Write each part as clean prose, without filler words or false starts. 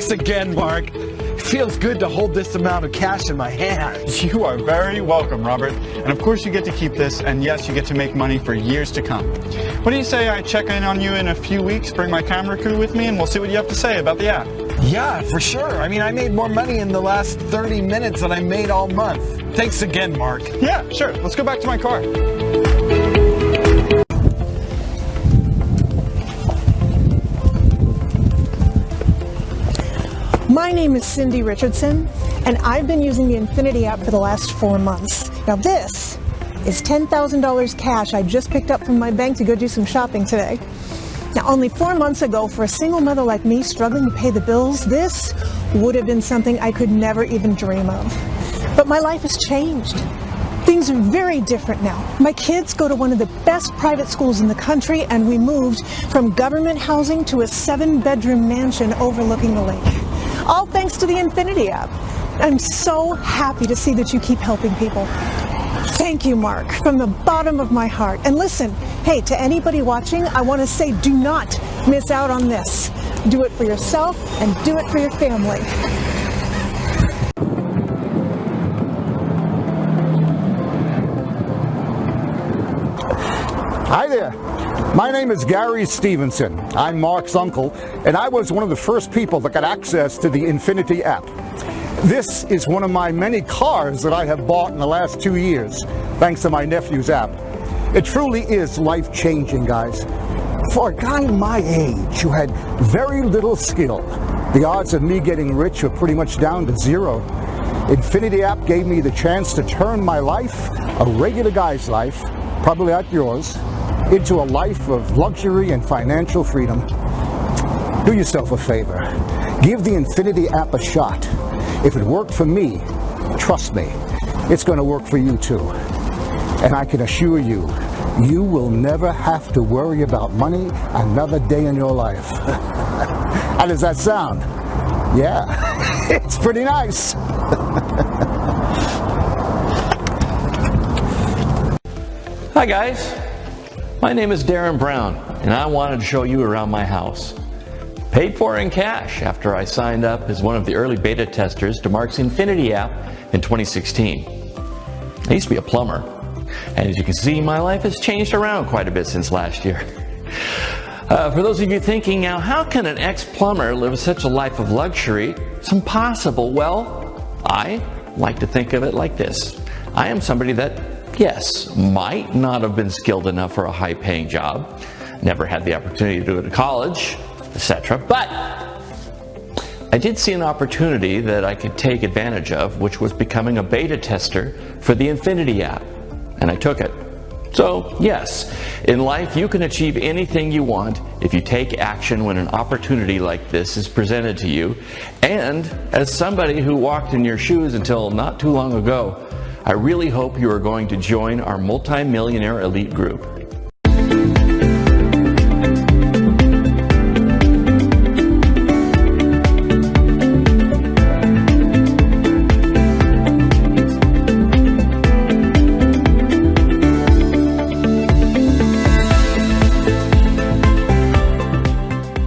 Thanks again, Mark. It feels good to hold this amount of cash in my hands. You are very welcome, Robert. And of course you get to keep this, and yes, you get to make money for years to come. What do you say I check in on you in a few weeks, bring my camera crew with me, and we'll see what you have to say about the app? Yeah, for sure. I mean, I made more money in the last 30 minutes than I made all month. Thanks again, Mark. Yeah, sure. Let's go back to my car. My name is Cindy Richardson, and I've been using the Infinity app for the last 4 months. Now this is $10,000 cash I just picked up from my bank to go do some shopping today. Now only 4 months ago, for a single mother like me struggling to pay the bills, this would have been something I could never even dream of. But my life has changed. Things are very different now. My kids go to one of the best private schools in the country, and we moved from government housing to a 7-bedroom mansion overlooking the lake. All thanks to the Infinity app. I'm so happy to see that you keep helping people. Thank you, Mark, from the bottom of my heart. And listen, hey, to anybody watching, I want to say do not miss out on this. Do it for yourself and do it for your family. Hi there. My name is Gary Stevenson. I'm Mark's uncle, and I was one of the first people that got access to the Infinity app. This is one of my many cars that I have bought in the last 2 years, thanks to my nephew's app. It truly is life-changing, guys. For a guy my age who had very little skill, the odds of me getting rich were pretty much down to zero. Infinity app gave me the chance to turn my life, a regular guy's life, probably like yours, into a life of luxury and financial freedom. Do yourself a favor. Give the Infinity app a shot. If it worked for me, trust me, it's going to work for you too. And I can assure you, you will never have to worry about money another day in your life. How does that sound? Yeah, it's pretty nice. Hi guys, my name is Darren Brown, and I wanted to show you around my house. Paid for in cash after I signed up as one of the early beta testers to Mark's Infinity app in 2016. I used to be a plumber, and as you can see, my life has changed around quite a bit since last year. For those of you thinking now, how can an ex-plumber live such a life of luxury? It's impossible. Well, I like to think of it like this. I am somebody that, yes, might not have been skilled enough for a high-paying job, never had the opportunity to go to college, etc. But I did see an opportunity that I could take advantage of, which was becoming a beta tester for the Infinity app, and I took it. So yes, in life you can achieve anything you want if you take action when an opportunity like this is presented to you. And as somebody who walked in your shoes until not too long ago, I really hope you are going to join our multi-millionaire elite group.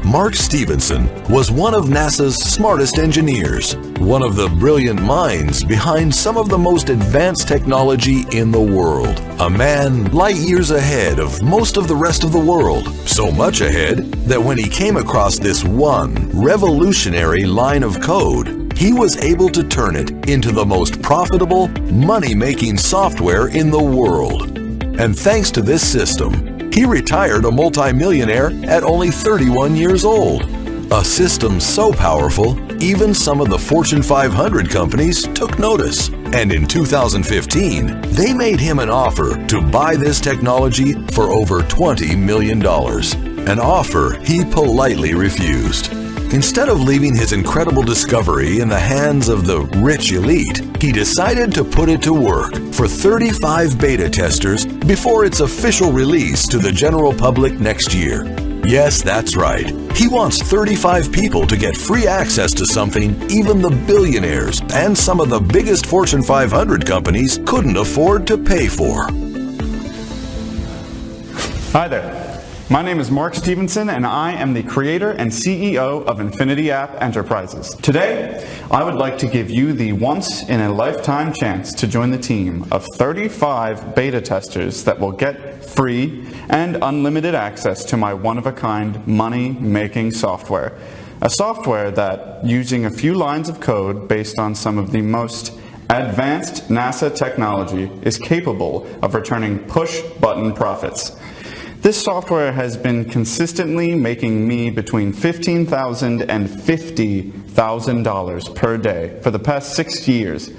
Mark Stevenson was one of NASA's smartest engineers, one of the brilliant minds behind some of the most advanced technology in the world. A man light years ahead of most of the rest of the world, so much ahead that when he came across this one revolutionary line of code, he was able to turn it into the most profitable, money-making software in the world. And thanks to this system, he retired a multi-millionaire at only 31 years old. A system so powerful, even some of the Fortune 500 companies took notice. And in 2015, they made him an offer to buy this technology for over $20 million. An offer he politely refused. Instead of leaving his incredible discovery in the hands of the rich elite, he decided to put it to work for 35 beta testers before its official release to the general public next year. Yes, that's right. He wants 35 people to get free access to something even the billionaires and some of the biggest Fortune 500 companies couldn't afford to pay for. Hi there. My name is Mark Stevenson, and I am the creator and CEO of Infinity App Enterprises. Today, I would like to give you the once-in-a-lifetime chance to join the team of 35 beta testers that will get free and unlimited access to my one-of-a-kind money-making software. A software that, using a few lines of code based on some of the most advanced NASA technology, is capable of returning push-button profits. This software has been consistently making me between $15,000 and $50,000 per day for the past 6 years,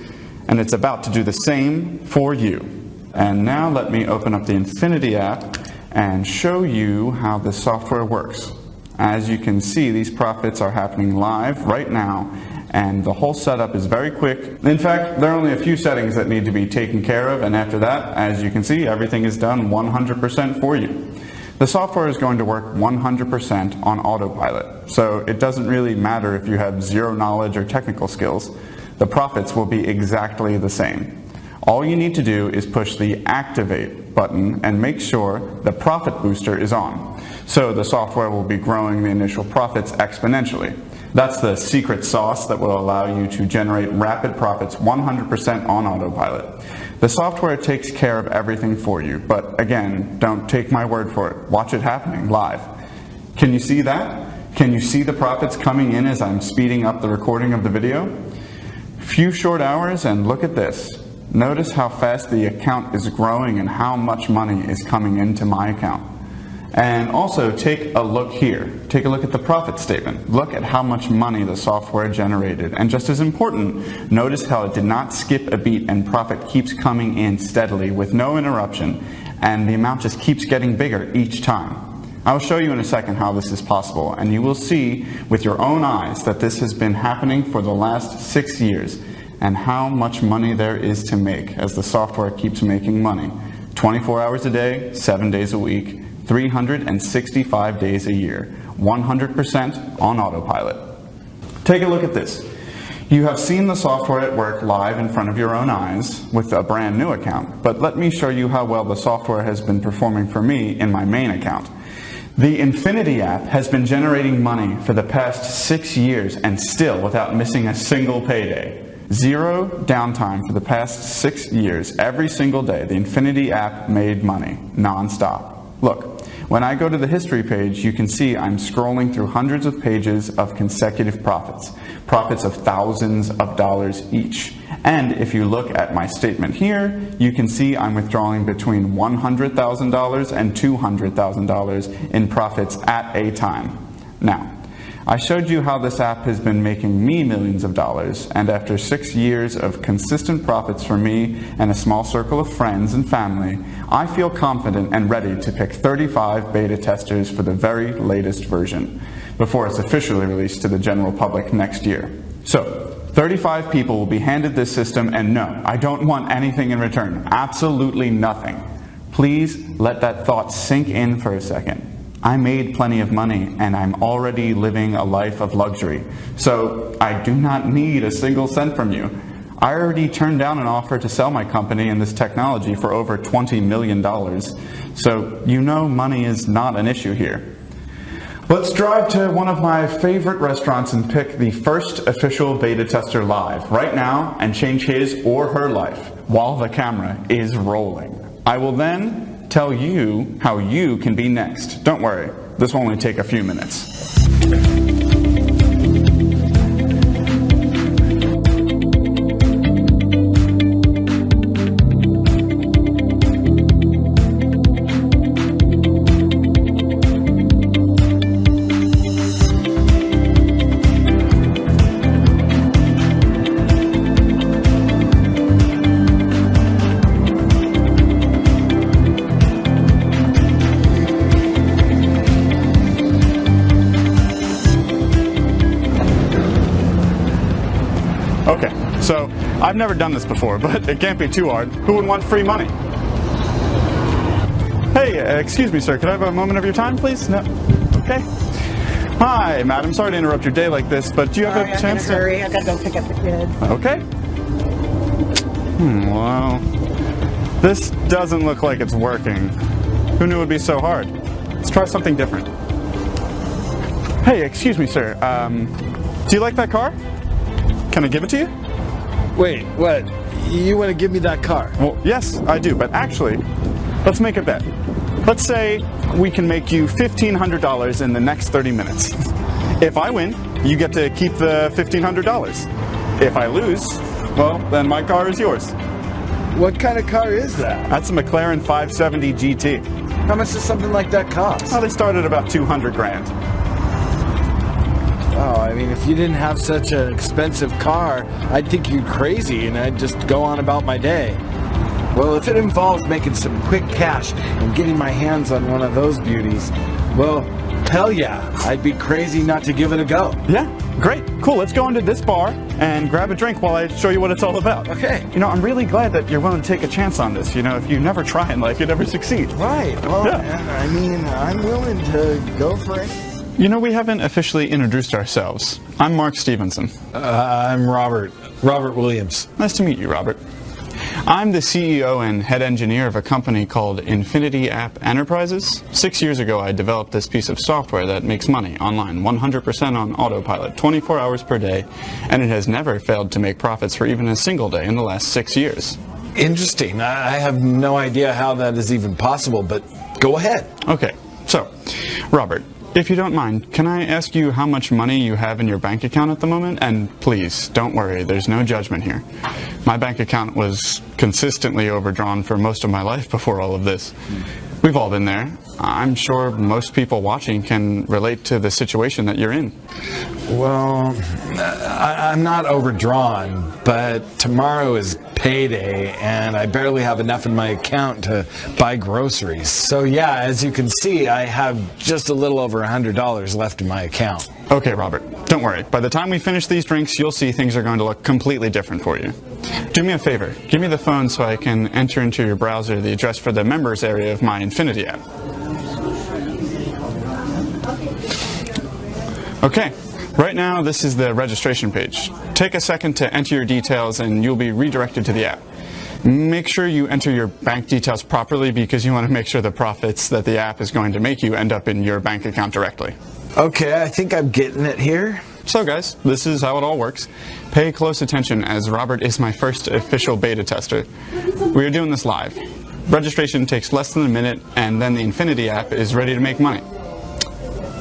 and it's about to do the same for you. And now let me open up the Infinity app and show you how this software works. As you can see, these profits are happening live right now, and the whole setup is very quick. In fact, there are only a few settings that need to be taken care of, and after that, as you can see, everything is done 100% for you. The software is going to work 100% on autopilot, so it doesn't really matter if you have zero knowledge or technical skills. The profits will be exactly the same. All you need to do is push the activate button and make sure the profit booster is on. So the software will be growing the initial profits exponentially. That's the secret sauce that will allow you to generate rapid profits 100% on autopilot. The software takes care of everything for you, but again, don't take my word for it. Watch it happening live. Can you see that? Can you see the profits coming in as I'm speeding up the recording of the video? Few short hours and look at this. Notice how fast the account is growing and how much money is coming into my account. And also take a look here. Take a look at the profit statement. Look at how much money the software generated. And just as important, notice how it did not skip a beat and profit keeps coming in steadily with no interruption, and the amount just keeps getting bigger each time. I will show you in a second how this is possible, and you will see with your own eyes that this has been happening for the last 6 years, and how much money there is to make as the software keeps making money. 24 hours a day, 7 days a week, 365 days a year, 100% on autopilot. Take a look at this. You have seen the software at work live in front of your own eyes with a brand new account, but let me show you how well the software has been performing for me in my main account. The Infinity app has been generating money for the past 6 years and still without missing a single payday. Zero downtime for the past 6 years. Every single day, the Infinity app made money, non-stop. Look, when I go to the history page, you can see I'm scrolling through hundreds of pages of consecutive profits. Profits of thousands of dollars each. And if you look at my statement here, you can see I'm withdrawing between $100,000 and $200,000 in profits at a time. Now, I showed you how this app has been making me millions of dollars, and after 6 years of consistent profits for me and a small circle of friends and family, I feel confident and ready to pick 35 beta testers for the very latest version before it's officially released to the general public next year. So, 35 people will be handed this system, and no, I don't want anything in return. Absolutely nothing. Please let that thought sink in for a second. I made plenty of money and I'm already living a life of luxury, so I do not need a single cent from you. I already turned down an offer to sell my company and this technology for over $20 million, so you know money is not an issue here. Let's drive to one of my favorite restaurants and pick the first official beta tester live right now and change his or her life while the camera is rolling. I will then tell you how you can be next. Don't worry, this will only take a few minutes. Okay, so I've never done this before, but it can't be too hard. Who would want free money? Hey, excuse me, sir, could I have a moment of your time, please? No? Okay. Hi, madam, sorry to interrupt your day like this, but do you have a chance to... Hurry, I gotta go pick up the kids. Okay. Well, this doesn't look like it's working. Who knew it would be so hard? Let's try something different. Hey, excuse me, sir. Do you like that car? Can I give it to you? Wait, what? You want to give me that car? Well, yes, I do, but actually, let's make a bet. Let's say we can make you $1,500 in the next 30 minutes. If I win, you get to keep the $1,500. If I lose, well, then my car is yours. What kind of car is that? That's a McLaren 570 GT. How much does something like that cost? Well, they start at about 200 grand. Oh, I mean, if you didn't have such an expensive car, I'd think you're crazy and I'd just go on about my day. Well, if it involves making some quick cash and getting my hands on one of those beauties, well, hell yeah, I'd be crazy not to give it a go. Yeah, great. Cool, let's go into this bar and grab a drink while I show you what it's all about. Okay. You know, I'm really glad that you're willing to take a chance on this. You know, if you never try in life, you never succeed. Right. Well, Yeah. I mean, I'm willing to go for it. You know, we haven't officially introduced ourselves. I'm Mark Stevenson. I'm Robert Williams. Nice to meet you, Robert. I'm the CEO and head engineer of a company called Infinity App Enterprises. 6 years ago, I developed this piece of software that makes money online, 100% on autopilot, 24 hours per day, and it has never failed to make profits for even a single day in the last 6 years. Interesting. I have no idea how that is even possible, but go ahead. Okay, so, Robert, if you don't mind, can I ask you how much money you have in your bank account at the moment? And please, don't worry, there's no judgment here. My bank account was consistently overdrawn for most of my life before all of this. We've all been there. I'm sure most people watching can relate to the situation that you're in. Well, I'm not overdrawn, but tomorrow is payday and I barely have enough in my account to buy groceries. So yeah, as you can see, I have just a little over $100 left in my account. Okay, Robert, don't worry. By the time we finish these drinks, you'll see things are going to look completely different for you. Do me a favor, give me the phone so I can enter into your browser the address for the members area of my Infinity app. Okay, right now this is the registration page. Take a second to enter your details and you'll be redirected to the app. Make sure you enter your bank details properly because you want to make sure the profits that the app is going to make you end up in your bank account directly. Okay, I think I'm getting it here. So guys, this is how it all works. Pay close attention as Robert is my first official beta tester. We are doing this live. Registration takes less than a minute and then the Infinity app is ready to make money.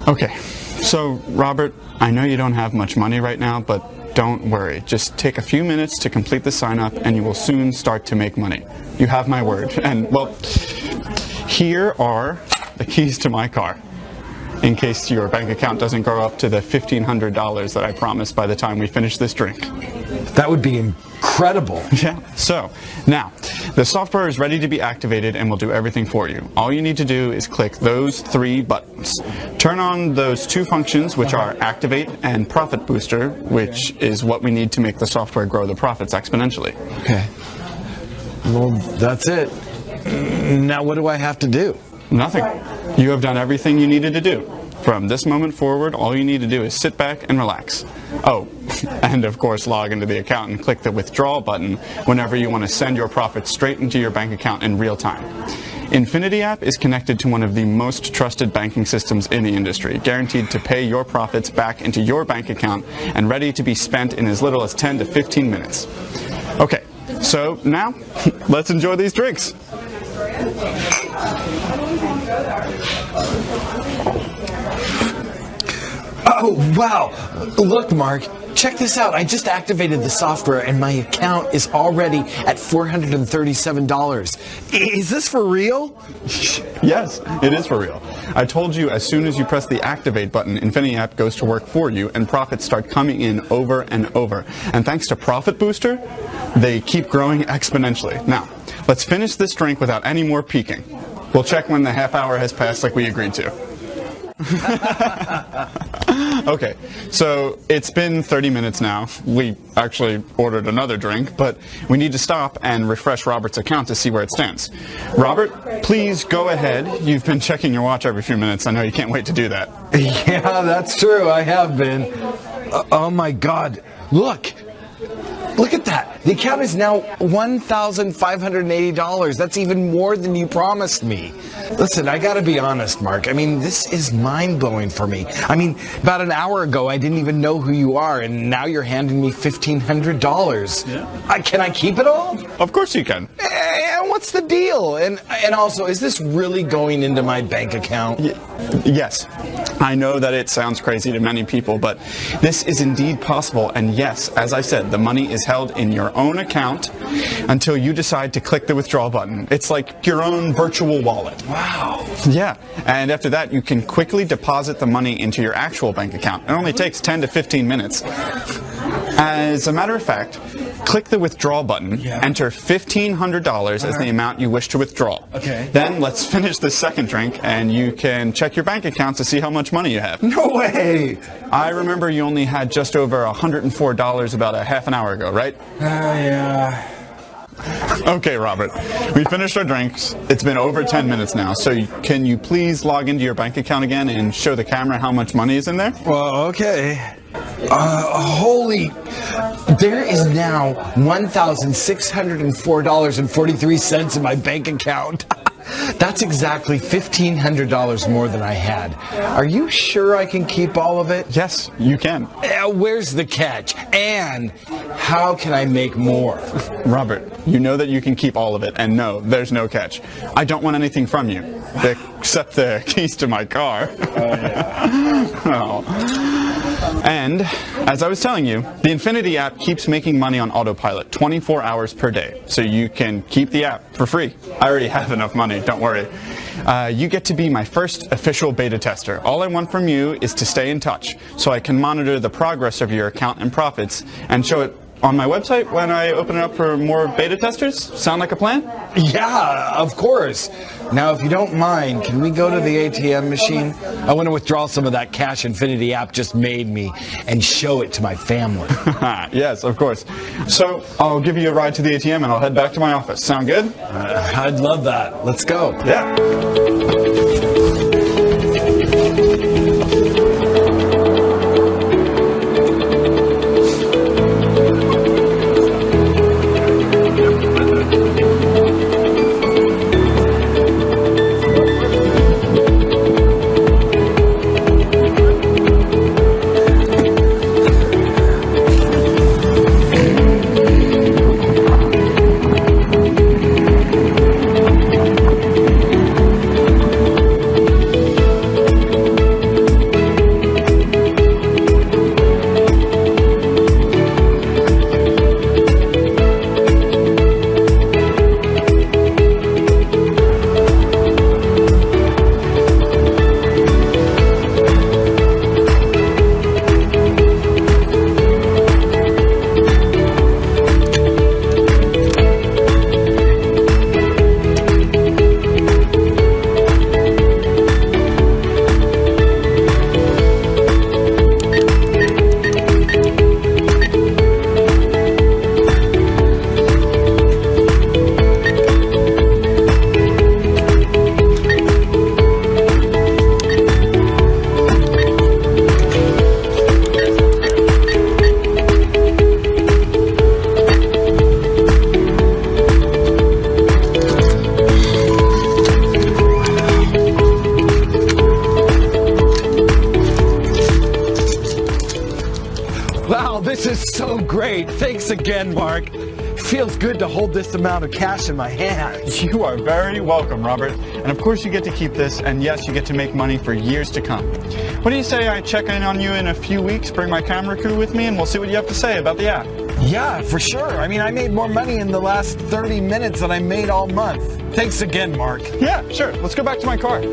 Okay, so Robert, I know you don't have much money right now, but don't worry. Just take a few minutes to complete the sign up and you will soon start to make money. You have my word. And well, here are the keys to my car, in case your bank account doesn't go up to the $1,500 that I promised by the time we finish this drink. That would be incredible. Yeah, so now the software is ready to be activated and will do everything for you. All you need to do is click those 3 buttons. Turn on those 2 functions, which are Activate and Profit Booster, which is what we need to make the software grow the profits exponentially. Okay. Well, that's it. Now what do I have to do? Nothing. You have done everything you needed to do. From this moment forward, all you need to do is sit back and relax. Oh, and of course log into the account and click the withdraw button whenever you want to send your profits straight into your bank account in real time. Infinity app is connected to one of the most trusted banking systems in the industry, guaranteed to pay your profits back into your bank account and ready to be spent in as little as 10 to 15 minutes. Okay, so now let's enjoy these drinks. Oh, wow. Look, Mark, check this out. I just activated the software and my account is already at $437. Is this for real? Yes, it is for real. I told you as soon as you press the activate button, Infinity app goes to work for you and profits start coming in over and over. And thanks to Profit Booster, they keep growing exponentially. Now, let's finish this drink without any more peeking. We'll check when the half hour has passed like we agreed to. Okay, so it's been 30 minutes now. We actually ordered another drink, but we need to stop and refresh Robert's account to see where it stands. Robert, please go ahead. You've been checking your watch every few minutes. I know you can't wait to do that. Yeah, that's true. I have been. Oh my God. Look, Look at that. The account is now $1,580. That's even more than you promised me. Listen, I gotta be honest, Mark. I mean, this is mind-blowing for me. I mean, about an hour ago, I didn't even know who you are, and now you're handing me $1,500. Yeah. Can I keep it all? Of course you can. And what's the deal? And also, is this really going into my bank account? Yes, I know that it sounds crazy to many people, but this is indeed possible. And yes, as I said, the money is held in your own account until you decide to click the withdrawal button. It's like your own virtual wallet. Wow. Yeah, and after that, you can quickly deposit the money into your actual bank account. It only takes 10 to 15 minutes. As a matter of fact, click the withdrawal button, enter $1,500 as the amount you wish to withdraw. Okay. Then let's finish the second drink and you can check your bank account to see how much money you have. No way. I remember you only had just over $104 about a half an hour ago, right? Yeah. Okay, Robert, we finished our drinks. It's been over 10 minutes now, so can you please log into your bank account again and show the camera how much money is in there? Well, okay. There is now $1,604.43 in my bank account. That's exactly $1,500 more than I had. Are you sure I can keep all of it? Yes, you can. Where's the catch? And how can I make more? Robert, you know that you can keep all of it, and no, there's no catch. I don't want anything from you, except the keys to my car. Oh. And, as I was telling you, the Infinity app keeps making money on autopilot 24 hours per day, so you can keep the app for free. I already have enough money, don't worry. You get to be my first official beta tester. All I want from you is to stay in touch, so I can monitor the progress of your account and profits, and show it on my website when I open it up for more beta testers. Sound like a plan? Yeah, of course. Now, if you don't mind, can we go to the ATM machine? I want to withdraw some of that cash Infinity app just made me and show it to my family. Yes, of course. So I'll give you a ride to the ATM and I'll head back to my office. Sound good? I'd love that. Let's go. Yeah. This is so great. Thanks again, Mark. It feels good to hold this amount of cash in my hands. You are very welcome, Robert. And of course you get to keep this, and yes, you get to make money for years to come. What do you say I check in on you in a few weeks, bring my camera crew with me, and we'll see what you have to say about the app? Yeah, for sure. I mean, I made more money in the last 30 minutes than I made all month. Thanks again, Mark. Yeah, sure. Let's go back to my car.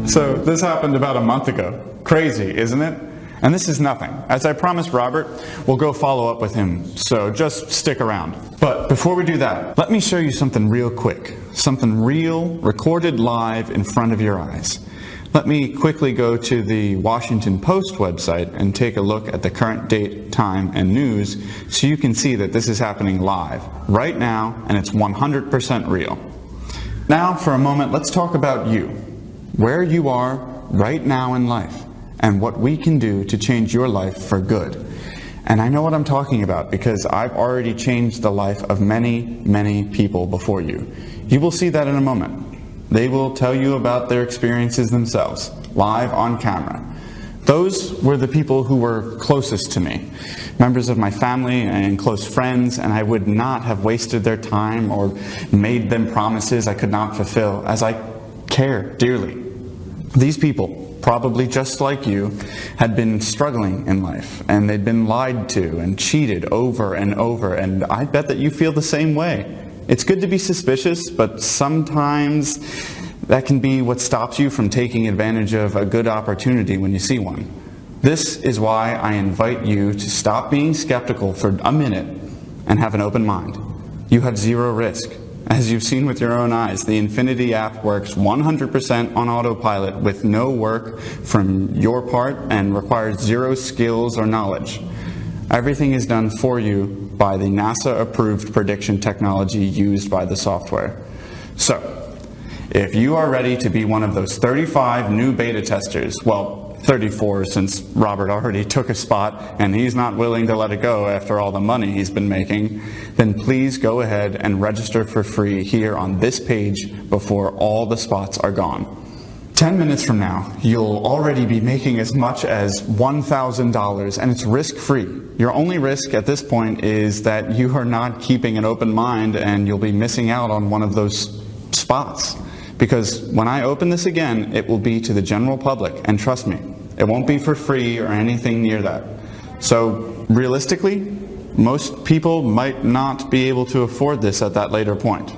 So this happened about a month ago. Crazy, isn't it? And this is nothing. As I promised Robert, we'll go follow up with him, so just stick around. But before we do that, let me show you something real quick. Something real, recorded live in front of your eyes. Let me quickly go to the Washington Post website and take a look at the current date, time, and news so you can see that this is happening live, right now, and it's 100% real. Now, for a moment, let's talk about you. Where you are right now in life, and what we can do to change your life for good. And I know what I'm talking about because I've already changed the life of many, many people before you. You will see that in a moment. They will tell you about their experiences themselves, live on camera. Those were the people who were closest to me, members of my family and close friends, and I would not have wasted their time or made them promises I could not fulfill, as I care dearly. These people, probably just like you, had been struggling in life, and they'd been lied to and cheated over and over, and I bet that you feel the same way. It's good to be suspicious, but sometimes that can be what stops you from taking advantage of a good opportunity when you see one. This is why I invite you to stop being skeptical for a minute and have an open mind. You have zero risk. As you've seen with your own eyes, the Infinity app works 100% on autopilot with no work from your part and requires zero skills or knowledge. Everything is done for you by the NASA-approved prediction technology used by the software. So, if you are ready to be one of those 35 new beta testers, well, 34 since Robert already took a spot and he's not willing to let it go after all the money he's been making, then please go ahead and register for free here on this page before all the spots are gone. 10 minutes from now, you'll already be making as much as $1,000 and it's risk-free. Your only risk at this point is that you are not keeping an open mind and you'll be missing out on one of those spots. Because when I open this again, it will be to the general public, and trust me, it won't be for free or anything near that. So realistically, most people might not be able to afford this at that later point.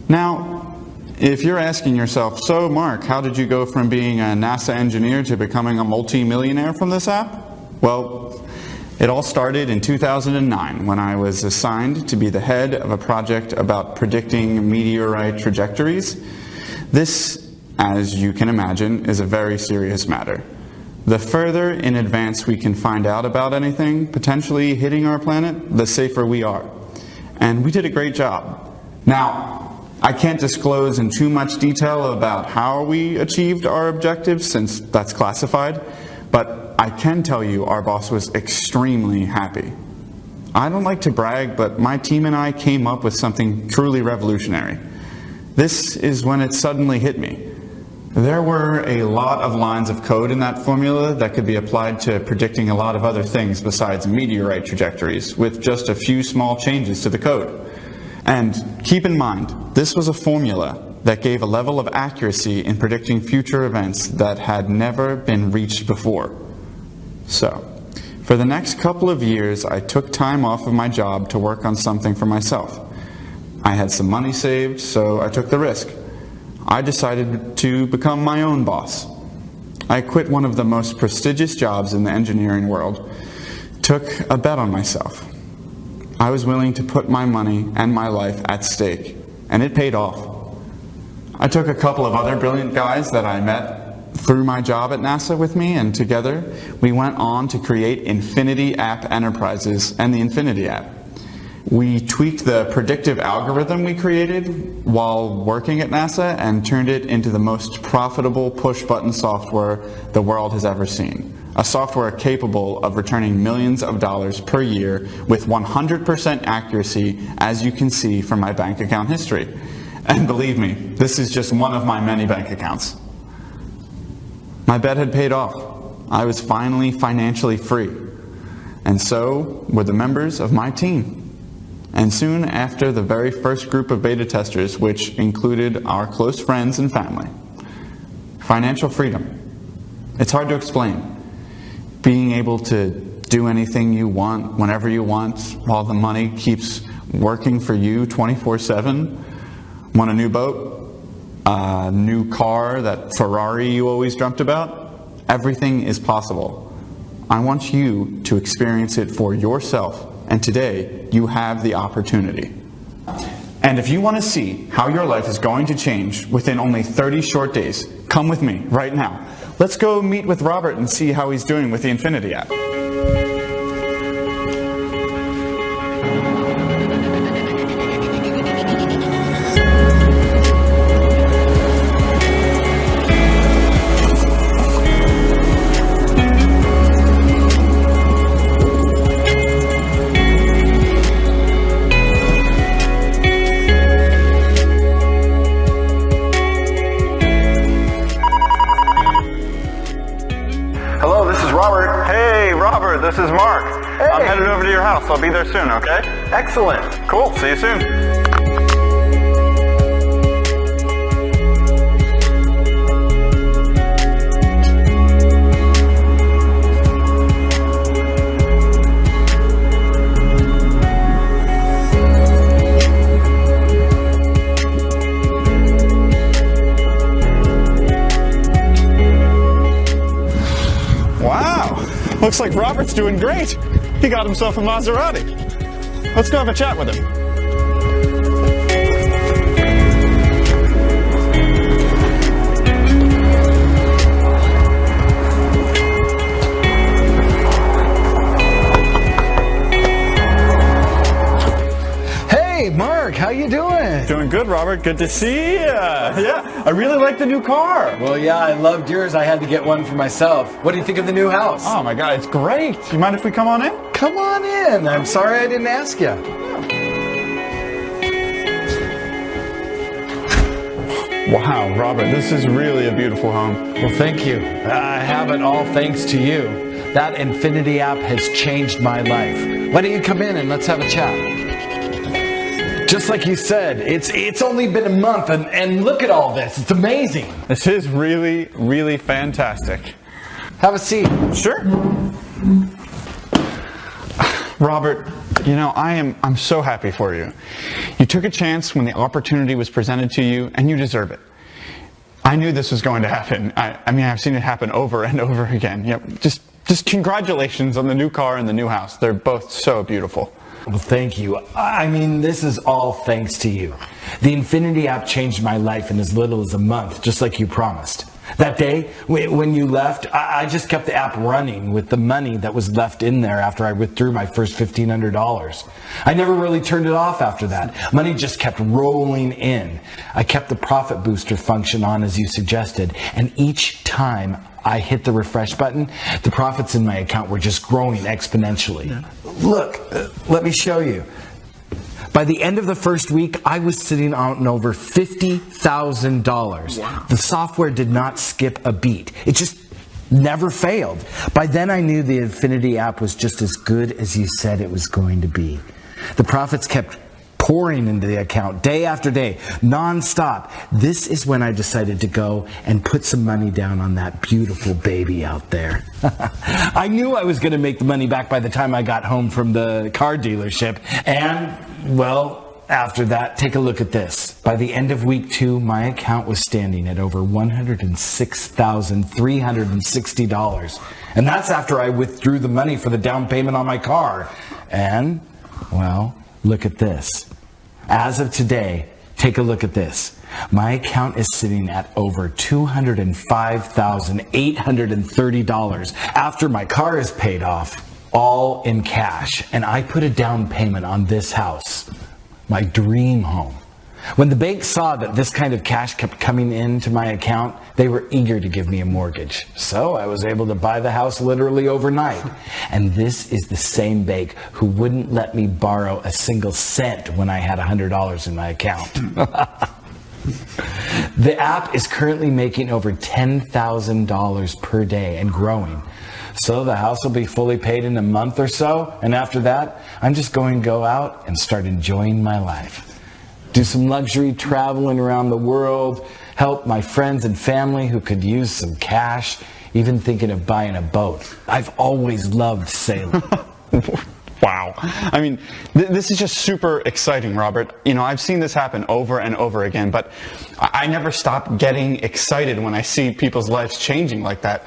Now, if you're asking yourself, so Mark, how did you go from being a NASA engineer to becoming a multi-millionaire from this app? Well, it all started in 2009 when I was assigned to be the head of a project about predicting meteorite trajectories. This, as you can imagine, is a very serious matter. The further in advance we can find out about anything potentially hitting our planet, the safer we are. And we did a great job. Now, I can't disclose in too much detail about how we achieved our objectives since that's classified, but I can tell you our boss was extremely happy. I don't like to brag, but my team and I came up with something truly revolutionary. This is when it suddenly hit me. There were a lot of lines of code in that formula that could be applied to predicting a lot of other things besides meteorite trajectories, with just a few small changes to the code. And keep in mind, this was a formula that gave a level of accuracy in predicting future events that had never been reached before. So, for the next couple of years, I took time off of my job to work on something for myself. I had some money saved, so I took the risk. I decided to become my own boss. I quit one of the most prestigious jobs in the engineering world, took a bet on myself. I was willing to put my money and my life at stake, and it paid off. I took a couple of other brilliant guys that I met through my job at NASA with me, and together we went on to create Infinity App Enterprises and the Infinity app. We tweaked the predictive algorithm we created while working at NASA and turned it into the most profitable push-button software the world has ever seen. A software capable of returning millions of dollars per year with 100% accuracy, as you can see from my bank account history. And believe me, this is just one of my many bank accounts. My bet had paid off. I was finally financially free. And so were the members of my team. And soon after, the very first group of beta testers, which included our close friends and family. Financial freedom. It's hard to explain. Being able to do anything you want, whenever you want, while the money keeps working for you 24/7. Want a new boat? A new car, that Ferrari you always dreamt about? Everything is possible. I want you to experience it for yourself, and today you have the opportunity. And if you want to see how your life is going to change within only 30 short days, come with me right now. Let's go meet with Robert and see how he's doing with the Infinity app. Hello, this is Robert. Hey, Robert, this is Mark. Hey. I'm headed over to your house. I'll be there soon, okay? Excellent. Cool, see you soon. Wow, looks like Robert's doing great. He got himself a Maserati. Let's go have a chat with him. Hey, Mark, how you doing? Doing good, Robert. Good to see you. Yeah, I really like the new car. Well, yeah, I loved yours. I had to get one for myself. What do you think of the new house? Oh my God, it's great. You mind if we come on in? Come on in. I'm sorry I didn't ask you. Wow, Robert, this is really a beautiful home. Well, thank you. I have it all thanks to you. That Infinity app has changed my life. Why don't you come in and let's have a chat? Just like you said, it's only been a month and look at all this. It's amazing. This is really, really fantastic. Have a seat. Sure. Robert, you know, I'm so happy for you. You took a chance when the opportunity was presented to you, and you deserve it. I knew this was going to happen. I mean, I've seen it happen over and over again. Yep. Just congratulations on the new car and the new house. They're both so beautiful. Well, thank you. I mean, this is all thanks to you. The Infinity app changed my life in as little as a month, just like you promised. That day, when you left, I just kept the app running with the money that was left in there after I withdrew my first $1,500. I never really turned it off after that. Money just kept rolling in. I kept the profit booster function on as you suggested, and each time I hit the refresh button, the profits in my account were just growing exponentially. Yeah. Look, let me show you. By the end of the first week, I was sitting on over $50,000. Wow. The software did not skip a beat. It just never failed. By then, I knew the Infinity app was just as good as you said it was going to be. The profits kept pouring into the account day after day, non-stop. This is when I decided to go and put some money down on that beautiful baby out there. I knew I was going to make the money back by the time I got home from the car dealership. And, well, after that, take a look at this. By the end of week 2, my account was standing at over $106,360. And that's after I withdrew the money for the down payment on my car. And, well, look at this. As of today, take a look at this. My account is sitting at over $205,830 after my car is paid off, all in cash. And I put a down payment on this house, my dream home. When the bank saw that this kind of cash kept coming into my account, they were eager to give me a mortgage. So I was able to buy the house literally overnight. And this is the same bank who wouldn't let me borrow a single cent when I had $100 in my account. The app is currently making over $10,000 per day and growing. So the house will be fully paid in a month or so. And after that, I'm just going to go out and start enjoying my life. Do some luxury traveling around the world, help my friends and family who could use some cash, even thinking of buying a boat. I've always loved sailing. Wow. I mean, this is just super exciting, Robert. You know, I've seen this happen over and over again, but I never stop getting excited when I see people's lives changing like that.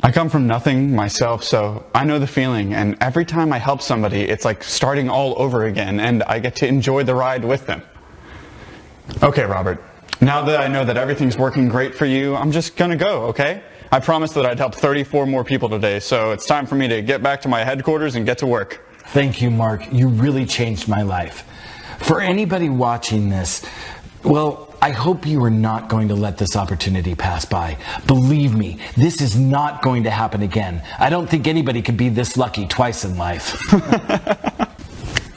I come from nothing myself, so I know the feeling, and every time I help somebody, it's like starting all over again, and I get to enjoy the ride with them. Okay, Robert, now that I know that everything's working great for you, I'm just gonna go, okay? I promised that I'd help 34 more people today, so it's time for me to get back to my headquarters and get to work. Thank you, Mark. You really changed my life. For anybody watching this, well, I hope you are not going to let this opportunity pass by. Believe me, this is not going to happen again. I don't think anybody could be this lucky twice in life.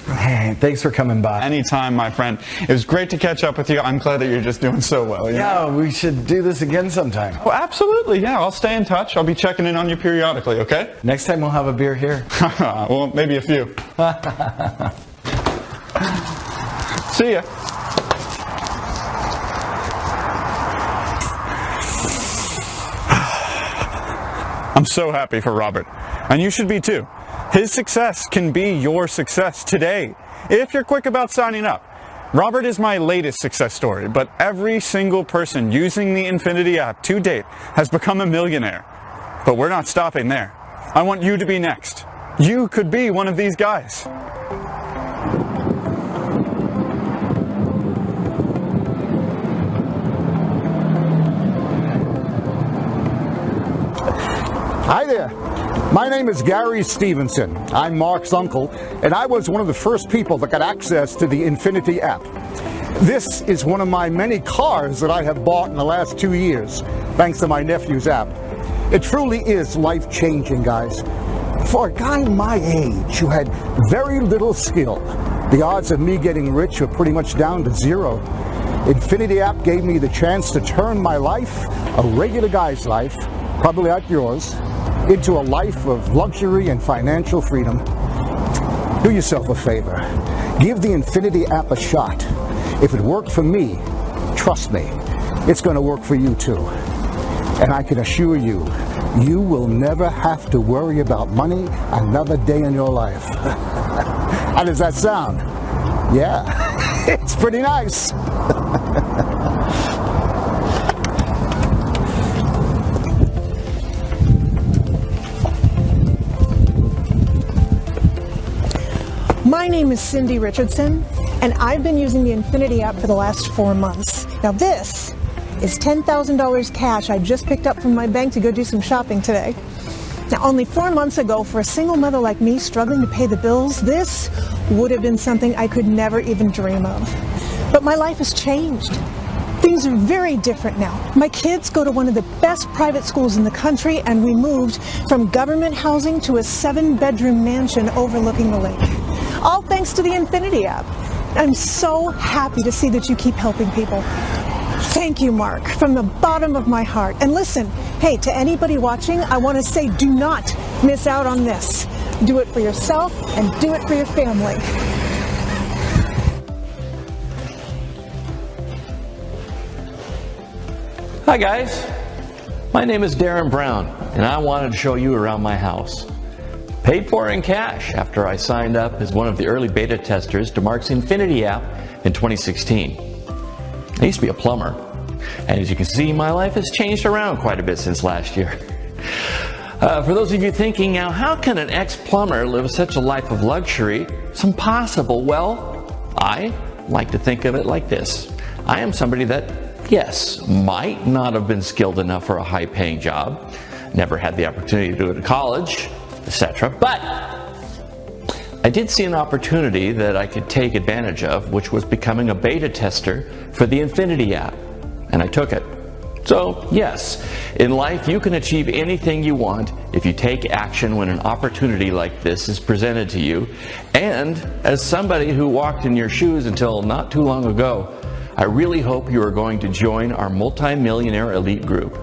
Hey, thanks for coming by. Anytime, my friend. It was great to catch up with you. I'm glad that you're just doing so well. Yeah, we should do this again sometime. Oh, absolutely. Yeah, I'll stay in touch. I'll be checking in on you periodically, okay? Next time we'll have a beer here. Well, maybe a few. See ya. I'm so happy for Robert, and you should be too. His success can be your success today, if you're quick about signing up. Robert is my latest success story, but every single person using the Infinity app to date has become a millionaire. But we're not stopping there. I want you to be next. You could be one of these guys. Hi there. My name is Gary Stevenson. I'm Mark's uncle, and I was one of the first people that got access to the Infinity app. This is one of my many cars that I have bought in the last 2 years, thanks to my nephew's app. It truly is life-changing, guys. For a guy my age who had very little skill, the odds of me getting rich were pretty much down to zero. Infinity app gave me the chance to turn my life, a regular guy's life, probably like yours, into a life of luxury and financial freedom. Do yourself a favor. Give the Infinity app a shot. If it worked for me, trust me, it's going to work for you too. And I can assure you, you will never have to worry about money another day in your life. How does that sound? Yeah, it's pretty nice. My name is Cindy Richardson, and I've been using the Infinity app for the last 4 months. Now this is $10,000 cash I just picked up from my bank to go do some shopping today. Now only 4 months ago, for a single mother like me struggling to pay the bills, this would have been something I could never even dream of. But my life has changed. Things are very different now. My kids go to one of the best private schools in the country, and we moved from government housing to a 7-bedroom mansion overlooking the lake. All thanks to the Infinity app. I'm so happy to see that you keep helping people. Thank you, Mark, from the bottom of my heart. And listen, hey, to anybody watching, I want to say do not miss out on this. Do it for yourself and do it for your family. Hi guys, my name is Darren Brown, and I wanted to show you around my house. Paid for in cash after I signed up as one of the early beta testers to Mark's Infinity app in 2016. I used to be a plumber, and as you can see, my life has changed around quite a bit since last year. For those of you thinking now, how can an ex-plumber live such a life of luxury? It's impossible. Well, I like to think of it like this. I am somebody that, yes, might not have been skilled enough for a high-paying job, never had the opportunity to do it at college, etc. But I did see an opportunity that I could take advantage of, which was becoming a beta tester for the Infinity app, and I took it. So yes, in life you can achieve anything you want if you take action when an opportunity like this is presented to you. And as somebody who walked in your shoes until not too long ago, I really hope you are going to join our multi-millionaire elite group.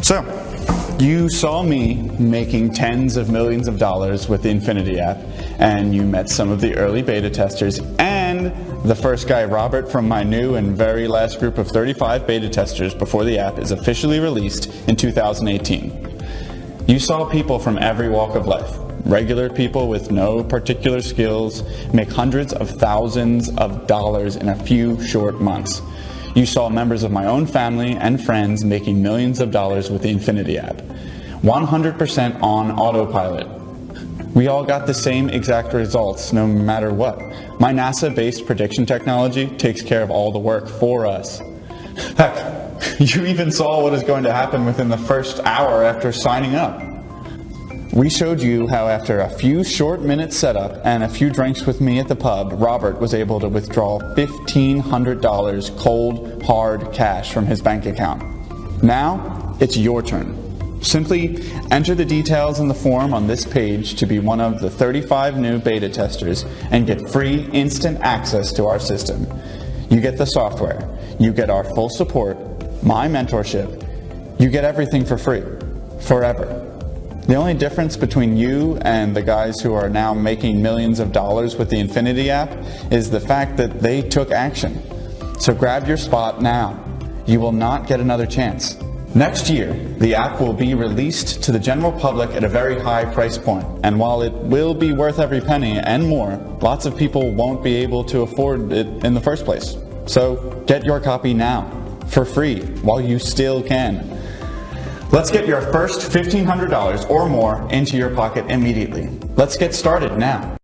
So, you saw me making tens of millions of dollars with the Infinity app, and you met some of the early beta testers and the first guy, Robert, from my new and very last group of 35 beta testers before the app is officially released in 2018. You saw people from every walk of life. Regular people with no particular skills make hundreds of thousands of dollars in a few short months. you saw members of my own family and friends making millions of dollars with the Infinity app. 100% on autopilot. We all got the same exact results no matter what. My NASA-based prediction technology takes care of all the work for us. Heck, you even saw what is going to happen within the first hour after signing up. We showed you how after a few short minutes setup and a few drinks with me at the pub, Robert was able to withdraw $1,500 cold, hard cash from his bank account. Now, it's your turn. Simply enter the details in the form on this page to be one of the 35 new beta testers and get free instant access to our system. You get the software, you get our full support, my mentorship, you get everything for free, forever. The only difference between you and the guys who are now making millions of dollars with the Infinity app is the fact that they took action. So grab your spot now. You will not get another chance. Next year, the app will be released to the general public at a very high price point, and while it will be worth every penny and more, lots of people won't be able to afford it in the first place. So get your copy now, for free, while you still can. Let's get your first $1,500 or more into your pocket immediately. Let's get started now.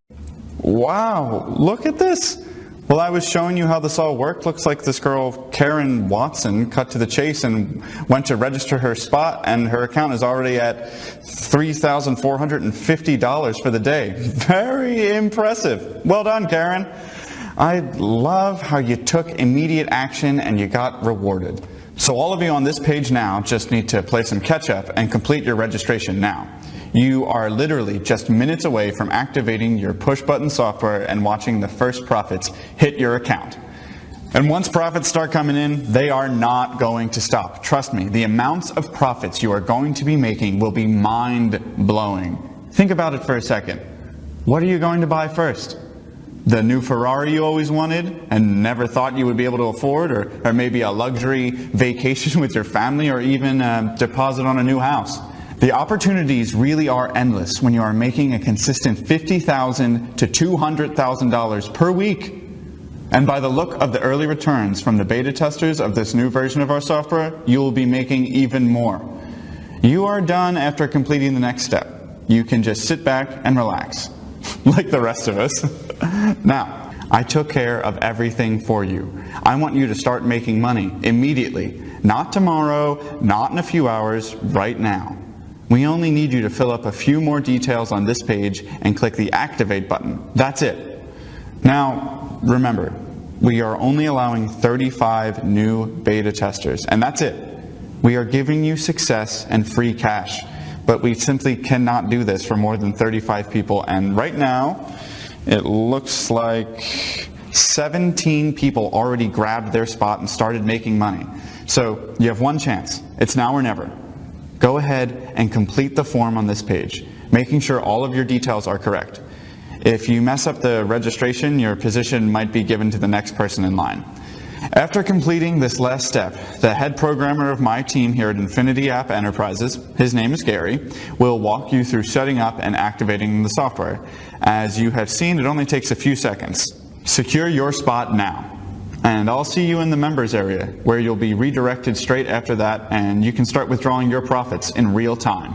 Wow, look at this. While I was showing you how this all worked, looks like this girl, Karen Watson, cut to the chase and went to register her spot, and her account is already at $3,450 for the day. Very impressive. Well done, Karen. I love how you took immediate action and you got rewarded. So all of you on this page now just need to play some catch up and complete your registration now. You are literally just minutes away from activating your push button software and watching the first profits hit your account. And once profits start coming in, they are not going to stop. Trust me, the amounts of profits you are going to be making will be mind-blowing. Think about it for a second. What are you going to buy first? The new Ferrari you always wanted and never thought you would be able to afford, or maybe a luxury vacation with your family, or even a deposit on a new house. The opportunities really are endless when you are making a consistent $50,000 to $200,000 per week. And by the look of the early returns from the beta testers of this new version of our software, you will be making even more. You are done after completing the next step. You can just sit back and relax, like the rest of us. Now, I took care of everything for you. I want you to start making money immediately. Not tomorrow, not in a few hours, right now. We only need you to fill up a few more details on this page and click the Activate button. That's it. Now, remember, we are only allowing 35 new beta testers, and that's it. We are giving you success and free cash, but we simply cannot do this for more than 35 people, and right now, it looks like 17 people already grabbed their spot and started making money. So you have one chance. It's now or never. Go ahead and complete the form on this page, making sure all of your details are correct. If you mess up the registration, your position might be given to the next person in line. After completing this last step, the head programmer of my team here at Infinity App Enterprises, his name is Gary, will walk you through setting up and activating the software. As you have seen, it only takes a few seconds. Secure your spot now. And I'll see you in the members area, where you'll be redirected straight after that, and you can start withdrawing your profits in real time.